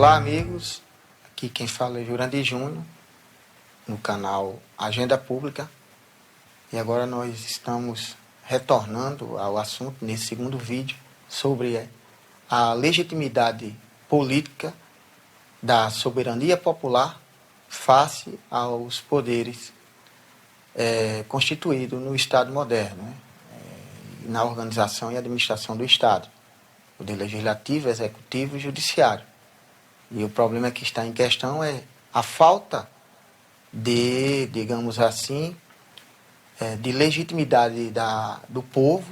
Olá, amigos. Aqui quem fala é Jurandir Júnior, no canal Agenda Pública. E agora nós estamos retornando ao assunto, nesse segundo vídeo, sobre a legitimidade política da soberania popular face aos poderes constituídos no Estado moderno, né? Na organização e administração do Estado, poder legislativo, executivo e judiciário. E o problema que está em questão é a falta de, digamos assim, de legitimidade do povo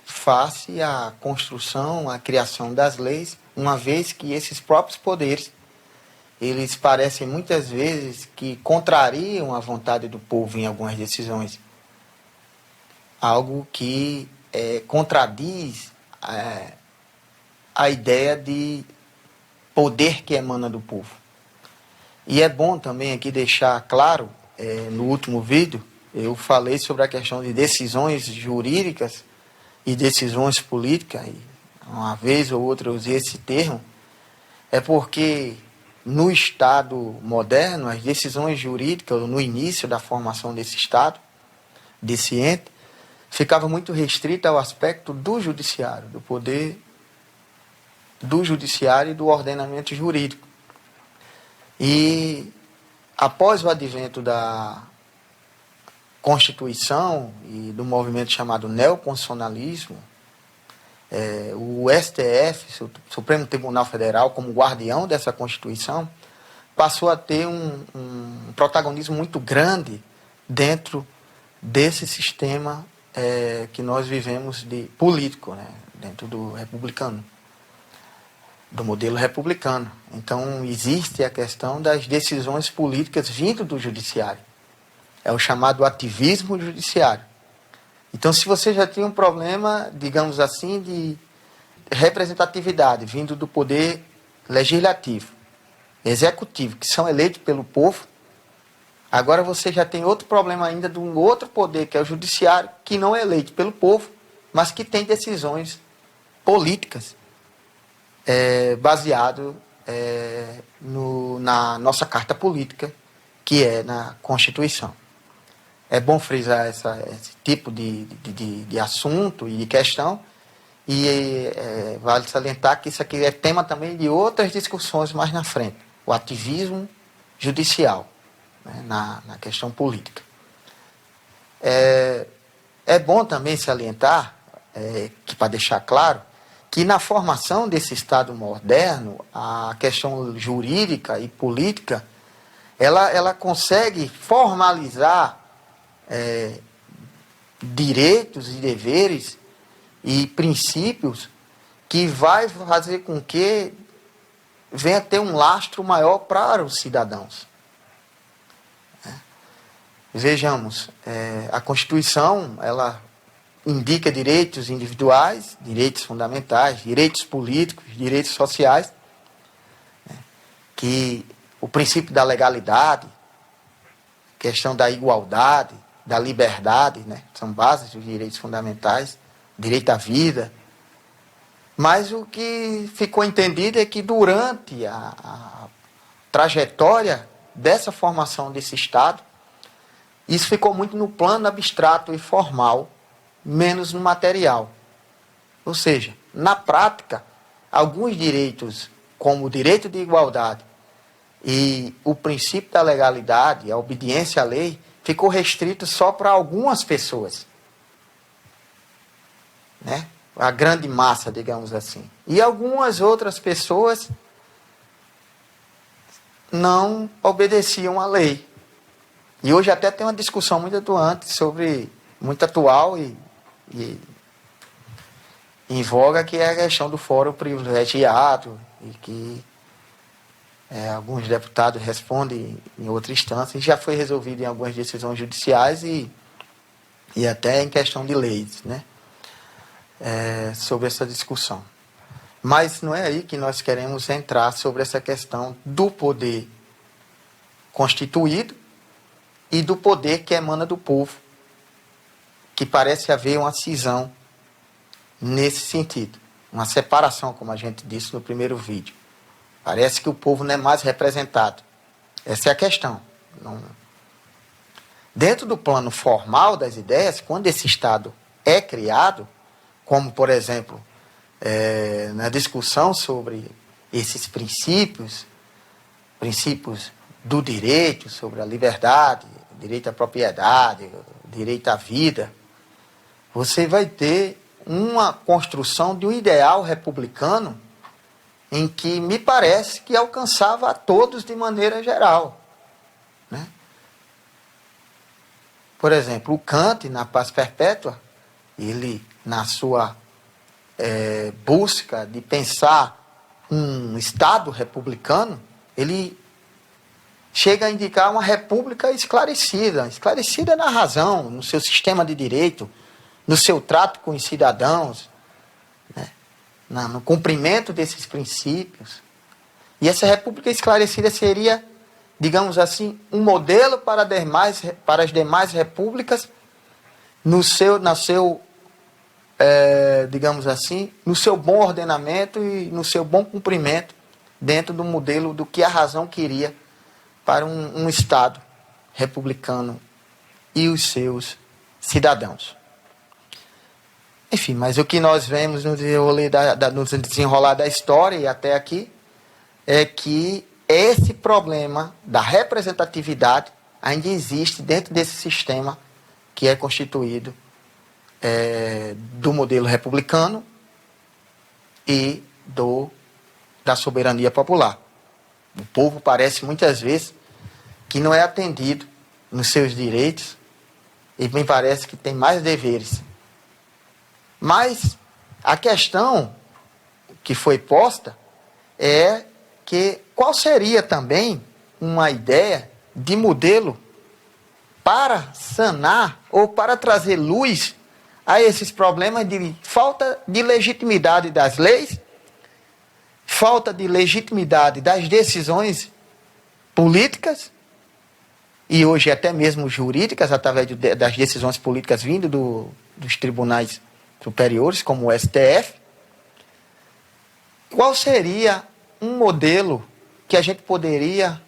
face à construção, à criação das leis, uma vez que esses próprios poderes, eles parecem muitas vezes que contrariam a vontade do povo em algumas decisões. Algo que contradiz a ideia de poder que emana do povo. E é bom também aqui deixar claro, no último vídeo, eu falei sobre a questão de decisões jurídicas e decisões políticas, e uma vez ou outra eu usei esse termo, é porque no Estado moderno, as decisões jurídicas, no início da formação desse Estado, desse ente, ficava muito restrita ao aspecto do judiciário, do poder do judiciário e do ordenamento jurídico. E após o advento da Constituição e do movimento chamado neoconstitucionalismo, o STF, o Supremo Tribunal Federal, como guardião dessa Constituição, passou a ter um protagonismo muito grande dentro desse sistema que nós vivemos de político, né, dentro do republicano, do modelo republicano. Então, existe a questão das decisões políticas vindo do judiciário. É o chamado ativismo judiciário. Então, se você já tinha um problema, digamos assim, de representatividade vindo do poder legislativo, executivo, que são eleitos pelo povo, agora você já tem outro problema ainda de um outro poder, que é o judiciário, que não é eleito pelo povo, mas que tem decisões políticas baseado na nossa carta política, que é na Constituição. É bom frisar esse tipo de assunto e de questão, e vale salientar que isso aqui é tema também de outras discussões mais na frente, o ativismo judicial, né, na questão política. É bom também salientar, que para deixar claro, que na formação desse Estado moderno, a questão jurídica e política, ela consegue formalizar direitos e deveres e princípios que vai fazer com que venha ter um lastro maior para os cidadãos. Vejamos, a Constituição, ela indica direitos individuais, direitos fundamentais, direitos políticos, direitos sociais, né, que o princípio da legalidade, questão da igualdade, da liberdade, né, são bases dos direitos fundamentais, direito à vida. Mas o que ficou entendido é que durante a trajetória dessa formação desse Estado, isso ficou muito no plano abstrato e formal, menos no material. Ou seja, na prática, alguns direitos, como o direito de igualdade e o princípio da legalidade, a obediência à lei, ficou restrito só para algumas pessoas, né? A grande massa, digamos assim. E algumas outras pessoas não obedeciam à lei. E hoje até tem uma discussão muito atuante muito atual e em voga, que é a questão do fórum privilegiado, e que alguns deputados respondem em outra instância, e já foi resolvido em algumas decisões judiciais e até em questão de leis, né? Sobre essa discussão. Mas não é aí que nós queremos entrar sobre essa questão do poder constituído e do poder que emana do povo, que parece haver uma cisão nesse sentido, uma separação, como a gente disse no primeiro vídeo. Parece que o povo não é mais representado. Essa é a questão. Dentro do plano formal das ideias, quando esse Estado é criado, como, por exemplo, na discussão sobre esses princípios do direito, sobre a liberdade, direito à propriedade, direito à vida, você vai ter uma construção de um ideal republicano em que me parece que alcançava a todos de maneira geral, né? Por exemplo, o Kant, na Paz Perpétua, ele, na sua busca de pensar um Estado republicano, ele chega a indicar uma república esclarecida na razão, no seu sistema de direito, no seu trato com os cidadãos, né? No cumprimento desses princípios. E essa república esclarecida seria, digamos assim, um modelo para as demais repúblicas digamos assim, no seu bom ordenamento e no seu bom cumprimento dentro do modelo do que a razão queria para um Estado republicano e os seus cidadãos. Enfim, mas o que nós vemos no desenrolar da história e até aqui é que esse problema da representatividade ainda existe dentro desse sistema que é constituído do modelo republicano e da soberania popular. O povo parece muitas vezes que não é atendido nos seus direitos e me parece que tem mais deveres. Mas a questão que foi posta é que qual seria também uma ideia de modelo para sanar ou para trazer luz a esses problemas de falta de legitimidade das leis, falta de legitimidade das decisões políticas e hoje até mesmo jurídicas, através das decisões políticas vindo dos tribunais superiores, como o STF. Qual seria um modelo que a gente poderia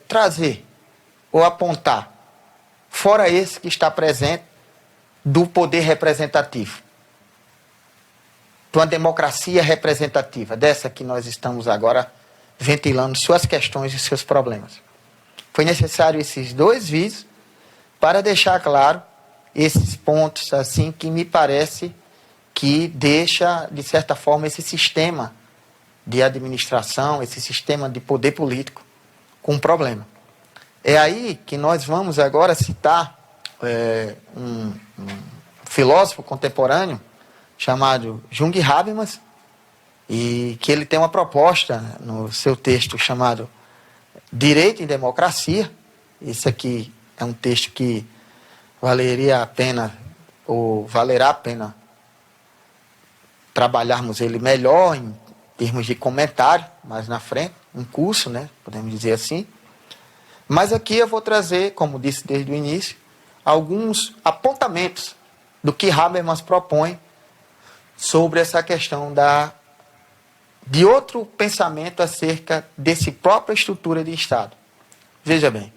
trazer ou apontar, fora esse que está presente, do poder representativo, de uma democracia representativa, dessa que nós estamos agora ventilando suas questões e seus problemas? Foi necessário esses 2 vídeos para deixar claro esses pontos assim que me parece que deixa, de certa forma, esse sistema de administração, esse sistema de poder político com um problema. É aí que nós vamos agora citar um filósofo contemporâneo chamado Jung Habermas, e que ele tem uma proposta no seu texto chamado Direito e Democracia. Esse aqui é um texto que valeria a pena, ou valerá a pena, trabalharmos ele melhor em termos de comentário, mais na frente, um curso, né, podemos dizer assim. Mas aqui eu vou trazer, como disse desde o início, alguns apontamentos do que Habermas propõe sobre essa questão de outro pensamento acerca desse própria estrutura de Estado. Veja bem,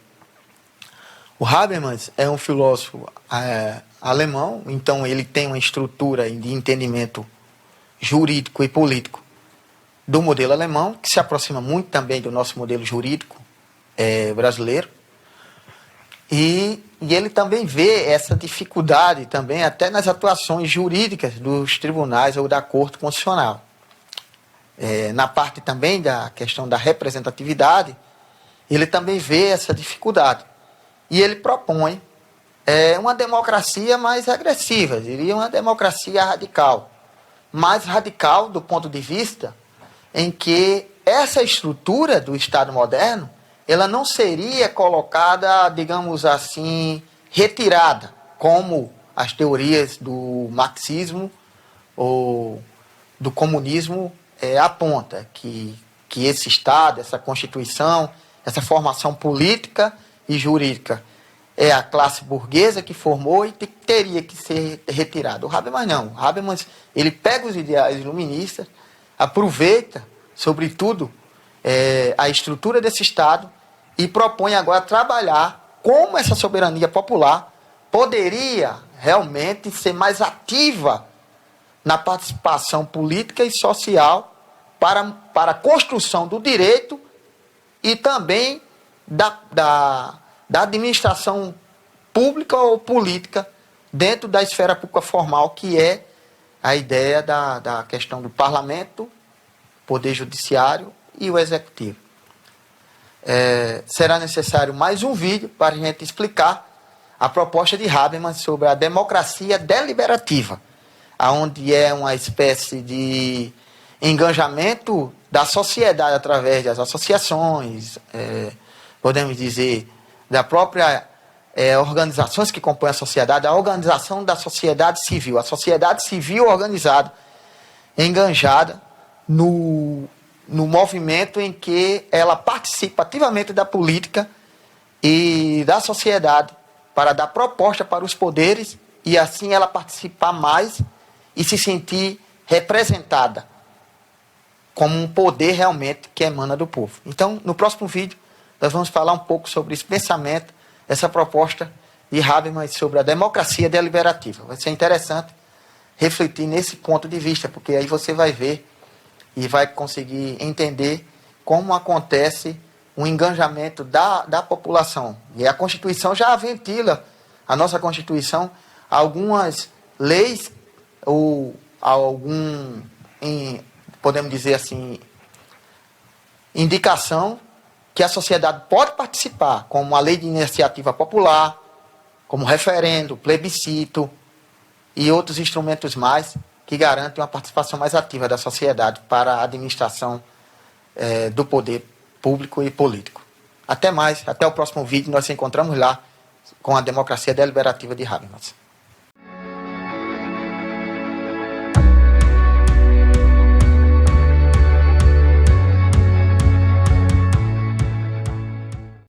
o Habermas é um filósofo alemão, então ele tem uma estrutura de entendimento jurídico e político do modelo alemão, que se aproxima muito também do nosso modelo jurídico brasileiro. E ele também vê essa dificuldade também até nas atuações jurídicas dos tribunais ou da Corte Constitucional. Na parte também da questão da representatividade, ele também vê essa dificuldade. E ele propõe uma democracia mais agressiva, diria uma democracia radical. Mais radical do ponto de vista em que essa estrutura do Estado moderno ela não seria colocada, digamos assim, retirada, como as teorias do marxismo ou do comunismo aponta, que esse Estado, essa Constituição, essa formação política e jurídica é a classe burguesa que formou e teria que ser retirada. O Habermas não. O Habermas, ele pega os ideais iluministas, aproveita, sobretudo, a estrutura desse Estado e propõe agora trabalhar como essa soberania popular poderia realmente ser mais ativa na participação política e social para a construção do direito e também da administração pública ou política dentro da esfera pública formal, que é a ideia da questão do parlamento, poder judiciário e o executivo. Será necessário mais um vídeo para a gente explicar a proposta de Habermas sobre a democracia deliberativa, onde é uma espécie de engajamento da sociedade através das associações, podemos dizer, da própria organizações que compõem a sociedade, a organização da sociedade civil, a sociedade civil organizada, enganjada no movimento em que ela participa ativamente da política e da sociedade para dar proposta para os poderes e assim ela participar mais e se sentir representada como um poder realmente que emana do povo. Então, no próximo vídeo, nós vamos falar um pouco sobre esse pensamento, essa proposta de Habermas sobre a democracia deliberativa. Vai ser interessante refletir nesse ponto de vista, porque aí você vai ver e vai conseguir entender como acontece um engajamento da população. E a Constituição já ventila, a nossa Constituição, algumas leis ou podemos dizer assim, indicação que a sociedade pode participar, como a lei de iniciativa popular, como referendo, plebiscito e outros instrumentos mais que garantem uma participação mais ativa da sociedade para a administração do poder público e político. Até mais, até o próximo vídeo, nós nos encontramos lá com a democracia deliberativa de Habermas.